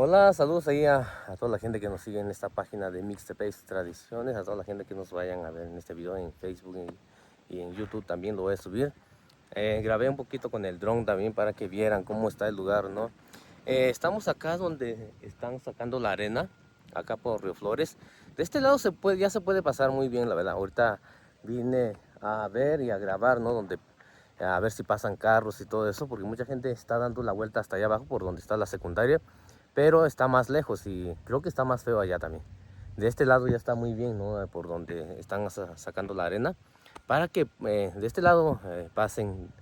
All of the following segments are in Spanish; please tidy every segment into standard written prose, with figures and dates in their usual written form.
Hola, saludos ahí a toda la gente que nos sigue en esta página de Mixtapes Tradiciones, a toda la gente que nos vayan a ver en este video en Facebook y en YouTube también lo voy a subir. Grabé un poquito con el dron también para que vieran cómo está el lugar, ¿no? Estamos acá donde están sacando la arena, acá por Río Flores. De este lado ya se puede pasar muy bien, la verdad. Ahorita vine a ver y a grabar, ¿no? A ver si pasan carros y todo eso, porque mucha gente está dando la vuelta hasta allá abajo por donde está la secundaria. Pero está más lejos y creo que está más feo allá también. De este lado ya está muy bien, ¿no? Por donde están sacando la arena. Para que de este lado pasen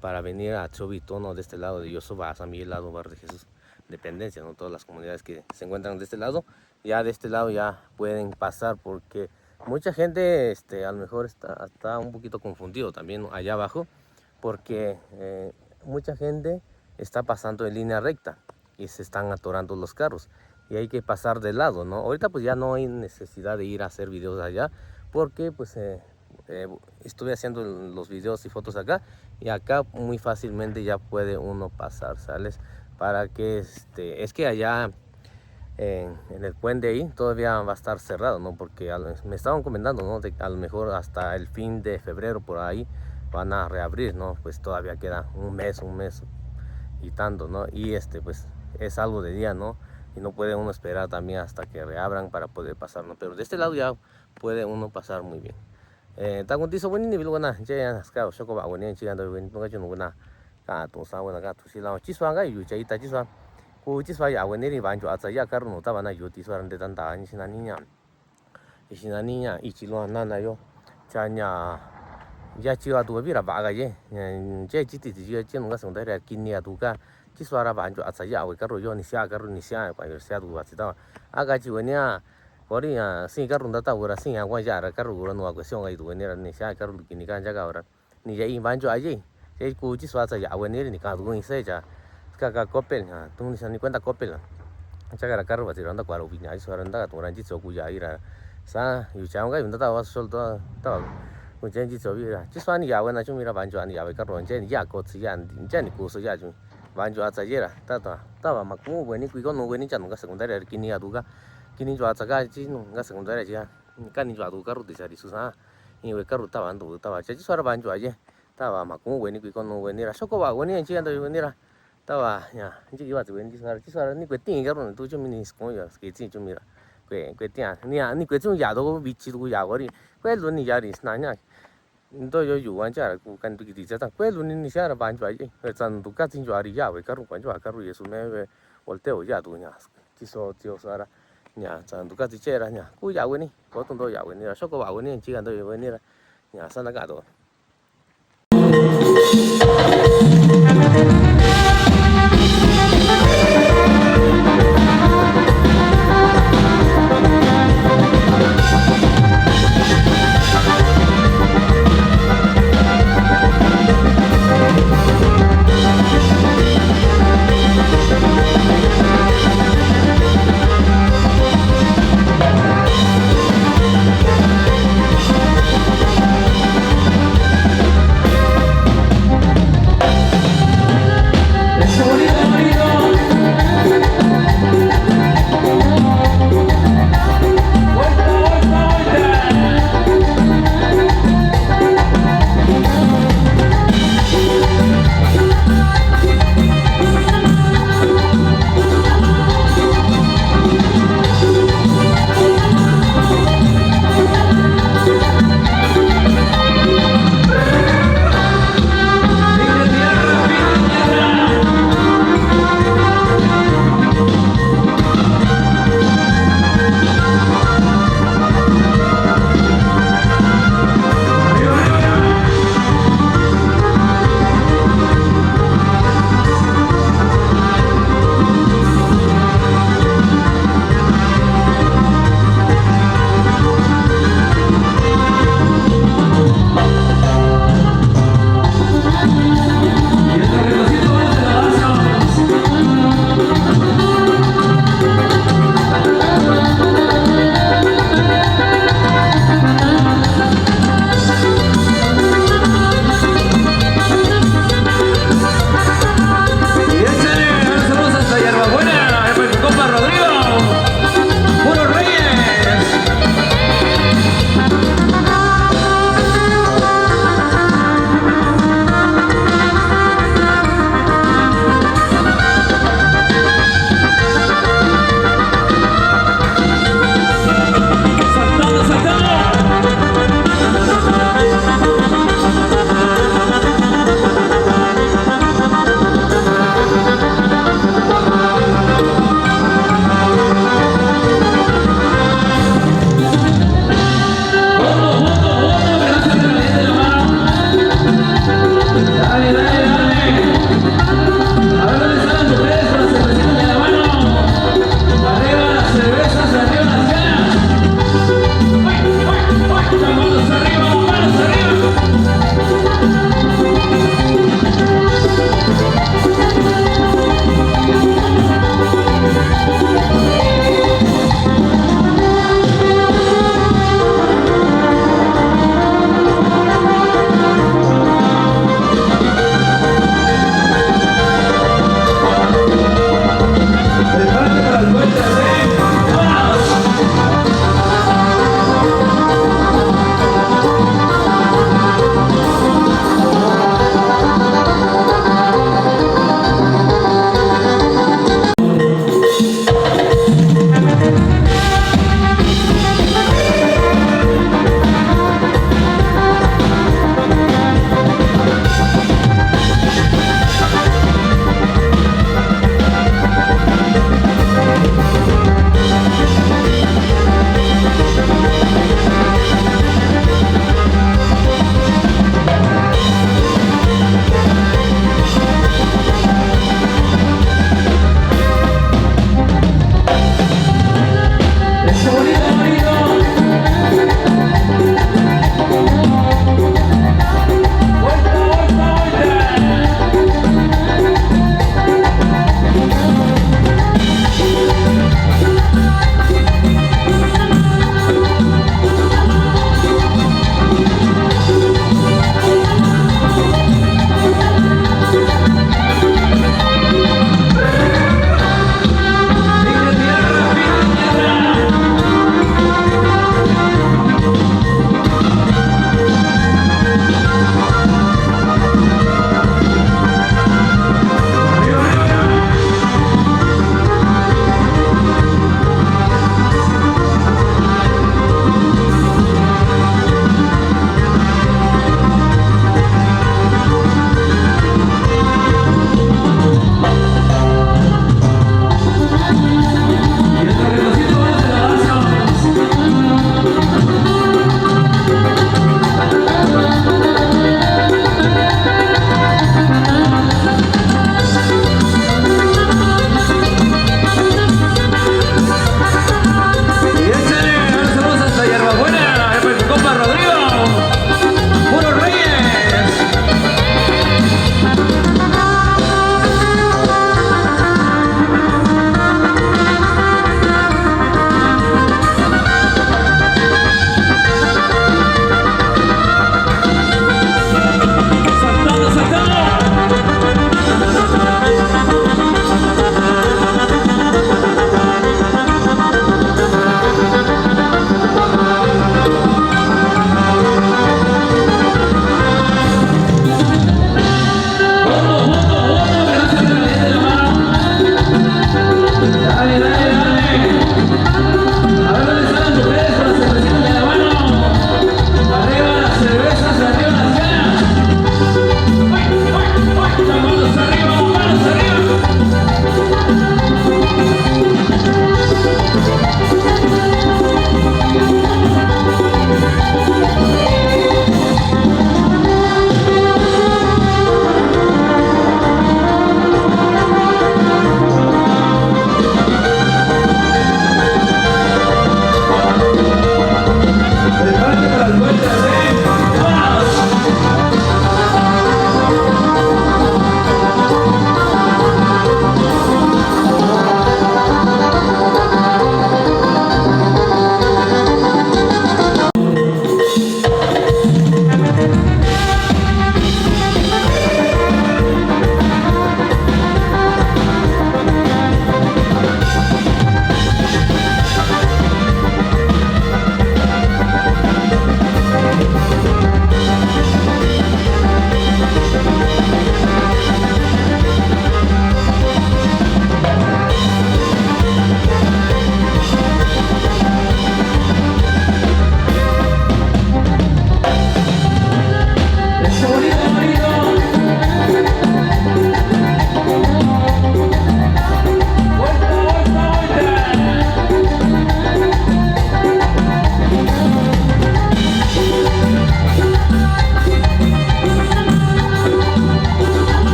para venir a Chobito, ¿no? De este lado de Yosoba, a San Miguel, lado Barrio de Jesús, Dependencia, ¿no? Todas las comunidades que se encuentran de este lado. Ya de este lado ya pueden pasar porque mucha gente a lo mejor está un poquito confundido también allá abajo. Porque mucha gente está pasando en línea recta y se están atorando los carros y hay que pasar de lado, ¿no? Ahorita pues ya no hay necesidad de ir a hacer videos allá porque pues estuve haciendo los videos y fotos acá y acá muy fácilmente ya puede uno pasar, ¿sales? Para que es que allá en el puente ahí todavía va a estar cerrado, ¿no? Porque me estaban comentando, ¿no? De que a lo mejor hasta el fin de febrero por ahí van a reabrir, ¿no? Pues todavía queda un mes y tanto, ¿no? Y pues es algo de día, ¿no? Y no puede uno esperar también hasta que reabran para poder pasar, ¿no? Pero de este lado ya puede uno pasar muy bien. Taguntiso bueno ni bilgona, ya hasta choco ba bueno chigan do bueno no gacho no ka to sa bueno ka to si la chiswa ga yu chai ta chiswa ku chiswa ya bueno ni banjo atsa ya karu no ta bana yu ti swa de tan ta ni sinaninya ichilo nana yo chanya ya chiwa tu bira ba ga ye je chiti ti je chen ga song da kinia tu ka chiswa ra banjo atsa ya we karu yo ni sia kwa yo sia tu ba ti ta aga chi wenia Kori ya sin carro unda ta ura sin agua ya ra carro ura no cuestión ai tu venera ni sia carro ni kan ja ora ni ya in banjo aye se ku chi swa sa ya venera ni ka tu ni se ja ka copel ha tu ni san ni cuenta copel cha ga carro ba ti ronda kwa ro piña ai swa ronda tu ran chi so ku ya ira sa yu cha ga unda ta wa sol ta ku chen chi so bi ra chi swa ni ya we na chu mi ra banjo ni ya we carro chen ya ko chi ya ni chen ni ku so ya chu banjo a sa ye ra ta ba ma ku we ni ku ko no we ni cha no ga secundaria ki ni ya tu ga Kini jua tsaga chi nga secundaria chi kan ni jua tu karu ti sari susa ni we karu ta ban tu ta ba chi suara ban jua ye ta ba ma ku we ni ku kon no we ni ra soko ba we ni chi ando we ni ra ta ba ya chi ki ba tu we ni suara ni kwe tin karu tu chu mi ni sko ya ski chi chu mi ra kwe tin ni kwe chu ya do bi chi tu ya go ri kwe lu ni ya ri sna nya do yo yu wan cha ku kan tu ki ti cha ta kwe lu ni sha ra ban jua ye zan tu ka tin jua ri ya we karu kwan jua karu ye su me we volteo ya tu nya chi so tio suara nhà chẳng đủ các thứ chơi ra nhà cú giàu quên đi có tụi tôi giàu quên đi là số có bảo quên đi chỉ cần tôi quên đi là nhà sao nó cả rồi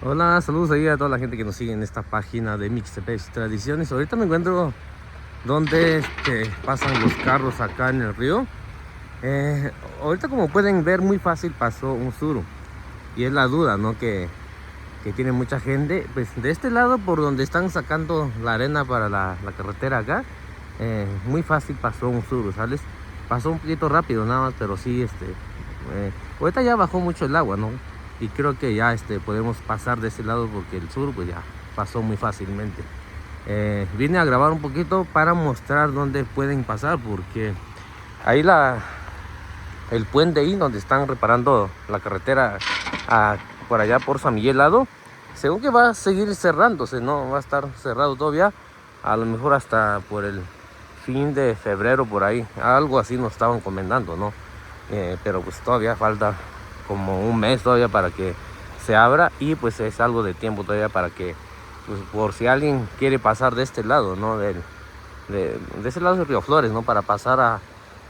Hola, saludos ahí a toda la gente que nos sigue en esta página de Mixtepec Tradiciones. Ahorita me encuentro donde pasan los carros acá en el río. Ahorita, como pueden ver, muy fácil pasó un suru. Y es la duda, ¿no? Que tiene mucha gente. Pues de este lado, por donde están sacando la arena para la carretera acá, muy fácil pasó un suru, ¿sabes? Pasó un poquito rápido nada más, pero sí, ahorita ya bajó mucho el agua, ¿no? Y creo que ya podemos pasar de ese lado porque el sur pues ya pasó muy fácilmente. Vine a grabar un poquito para mostrar dónde pueden pasar, porque ahí el puente ahí donde están reparando la carretera por allá por San Miguel lado, según que va a seguir cerrándose, no va a estar cerrado todavía, a lo mejor hasta por el fin de febrero, por ahí, algo así nos estaban comentando, ¿no? Pero pues todavía falta como un mes todavía para que se abra, y pues es algo de tiempo todavía para que, pues por si alguien quiere pasar de este lado, ¿no? De ese lado de Río Flores, ¿no? Para pasar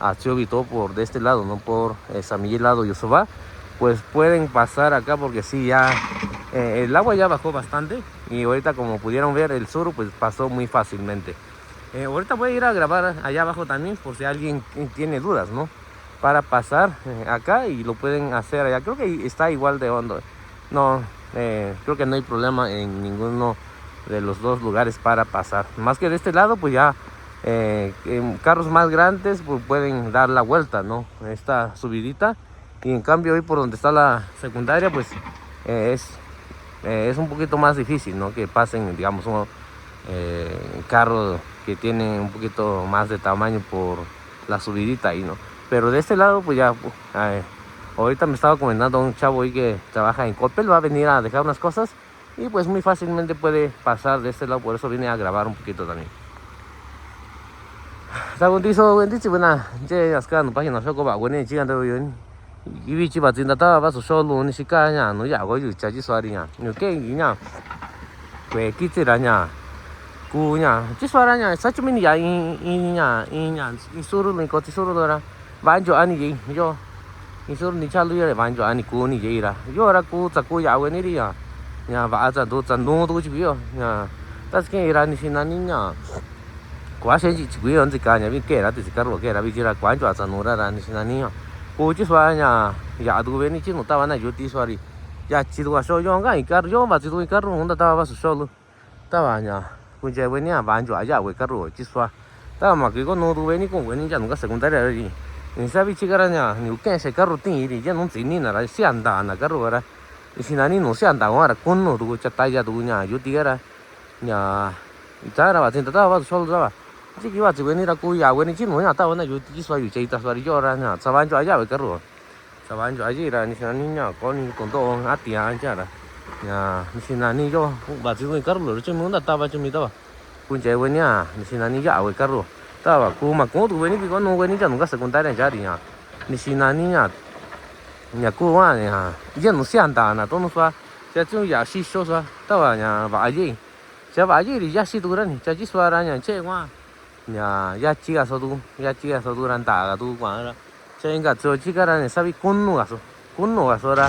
a Chiobito por de este lado, ¿no? Por San Miguel lado Yosobá, pues pueden pasar acá, porque sí, ya el agua ya bajó bastante, y ahorita, como pudieron ver, el sur pues pasó muy fácilmente. Ahorita voy a ir a grabar allá abajo también, por si alguien tiene dudas, ¿no? Para pasar acá, y lo pueden hacer allá. Creo que está igual de hondo. No, creo que no hay problema en ninguno de los dos lugares para pasar. Más que de este lado, pues ya carros más grandes pues pueden dar la vuelta, ¿no? Esta subidita. Y en cambio hoy por donde está la secundaria, pues es un poquito más difícil, ¿no? Que pasen, digamos, un carro que tiene un poquito más de tamaño por la subidita ahí, ¿no? Pero de este lado, pues ya, ahorita me estaba comentando un chavo ahí que trabaja en Coppel, va a venir a dejar unas cosas, y pues muy fácilmente puede pasar de este lado, por eso vine a grabar un poquito también. Saguntizo, bendice, buena, che, acá no página, yo coba, buena, chica, de hoy, y bichi, batinda, estaba solo, ni siquiera, no, ya, voy a echar suariña, no, que, ya, que, quitiraña. Cuña, chứ xóa ra nhà sao chúng mình dạy nhà suru mình có suru rồi ra bán cho anh gì yo suru ni chalu ya bán cho anh cu ni gì ra yo ra cu ta cu ya cái đi à nhà vợ ta do ta no do chỉ biết nhà ta cái ra ni xin anh nhà quá sẽ chỉ biết anh chỉ cả nhà biết kể ra thì chỉ cả rồi kể ra biết ra bán cho ta no ra ni xin anh nhà cu chứ xóa nhà ya do bên ni chỉ nó ta bán yo tí xóa đi ya chỉ do số yo cái yo mà chỉ do cái rồi không ta bán số luôn ta bán nhàคุณเจวันนี้บ้านจ่ายาเวกัรู้จิสวาแต่มาคือก็โน้ตเวนี่ก็เวนี่จะนุ่งก็เสกุลตาเลยนี่ซาบิชิการะเนี่ยนิวแก่เสกัรู้ติ้งอีนี่จะนุ่งจีนี่นะละเสียนตานะกัรู้อะไรสินานี่นุ่งเสียนตาว่าอะไรคนโน้ตกูจะตายจะดูเนี่ยยุติอะไรเนี่ยจ้าเราว่าจินตาว่าชอบจ้าว่าที่คิดว่าจีเวนี่เรากูอยากเวนี่จินุ่งเนี่ยตาวันนั้นยุติจิสวาอยู่ใจตาสวาริจอระเนี่ยสวานจ่ายาเวกัรู้สวานจ่ายานี่สินานี่เนี่ยก็นี่คนโตอาติอาจ้าละnhà xin là ni cho bà chỉ với caro rồi chứ muốn đặt tao vào cho mình taoคุณเจวันนี้นี่สินะนี่ยาวไว้กันรู้แต่ว่ากูมากูตัวนี้พี่ก็นู้นนี่จะนุ่งก็สกุลตาเรื่องจารีเนี่ยนี่สินะนี่เนี่ยกูว่าเนี่ยยังนุ่งเสียนตานะต้องนุ่งว่าจะจึงอยากสิโซ่ว่าแต่ว่าเนี่ยว่าจีจะว่าจีนี่อยากสิตัวนั้นจะจีสวาระเนี่ยเชื่อว่าเนี่ยอยากจีก็สตูรันตาก็ตัวกว่าละเชื่อว่าจะจีก็รันเนี่ยสับไปคุณนู้ก็สละ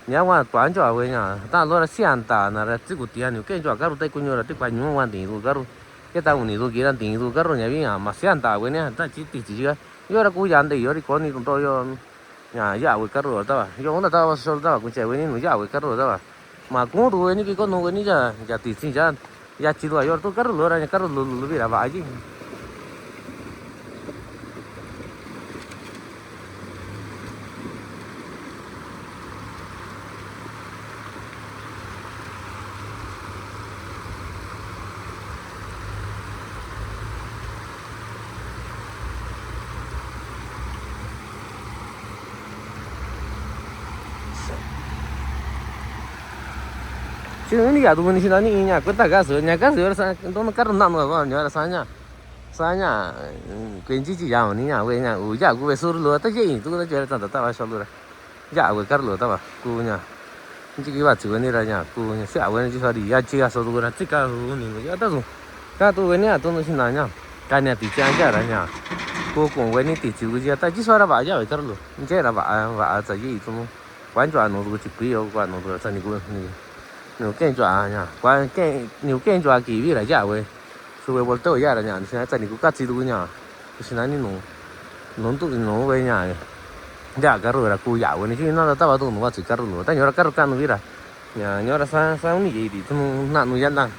เนี่ยว่าปานจ่อเว้ยเนี่ยตาโลละเสียนตานะละจิกุติอันอยู่แก่จ่อการุไตกุญยละติกว่าอยู่วันติรูการุแก่ตาอุนี่รูกีรันติรูการุเนี่ยวิ่งมาเสียนตาเว้ยเนี่ยตาจิติจิก็ยอระกูยันเดยอริคนนี่ตรงโตยเนี่ยยาเว้ยการุตาว่ายองตาตาว่าสอลตาว่ากุญแจเว้ยนี่หนูยาเว้ยการุตาว่ามากูตัวเว้ยนี่พี่ก็นู้นเว้ยนี่จะติสิจะยาจิตัวยอตัวการุโลระเนี่ยการุลุบิระว่าจีchứนี่อยากดูนี่สินะนี่เนี่ยก็ตากาสือเนี่ยกาสือละต้องการรุ่นนั่นก็เนี่ยละสายเนี่ยเป็นจียาวนี่เนี่ยเว้ยเนี่ยอยากกูไปสู้รู้แต่ยี่ตัวนั้นเจอตั้งแต่ตาว่าชอบรู้ละอยากเว้ยการรู้ตาว่ากูเนี่ยนี่กี่ว่าจีวันนี้ละเนี่ยกูเนี่ยเสียวันนี้จีสวัสดีอยากจีก็สู้รู้ละจีก็รู้นี่อยากตัวก็ตัวเนี่ยตัวนั้นสินะเนี่ยการเนี่ยติดใจอะไรเนี่ยกูคงวันนี้ติดจีกูจีแต่จีสวัสดีว่าอยากเว้ยการรู้นี่เจ้าละว่าจะยี่ตัวนั้นวันจันทร์นู้นกูจีบอยู่วันนู้นกูจะนี่กูนี่ nhiều cái chua nha qua cái nhiều cái chua kỳ vi là giá vậy số về tới giá là nha xin tại nhiều cái gì đâu nha xin anh nó tụi nó về nhà giá cái rồi là cú dạo vậy chứ nó là tao bảo tụi nó chỉ cái rồi ta nhớ là cái rồi can nữa ra nhà nhớ là sao sao như vậy thì tụi nó nặn nó dân đang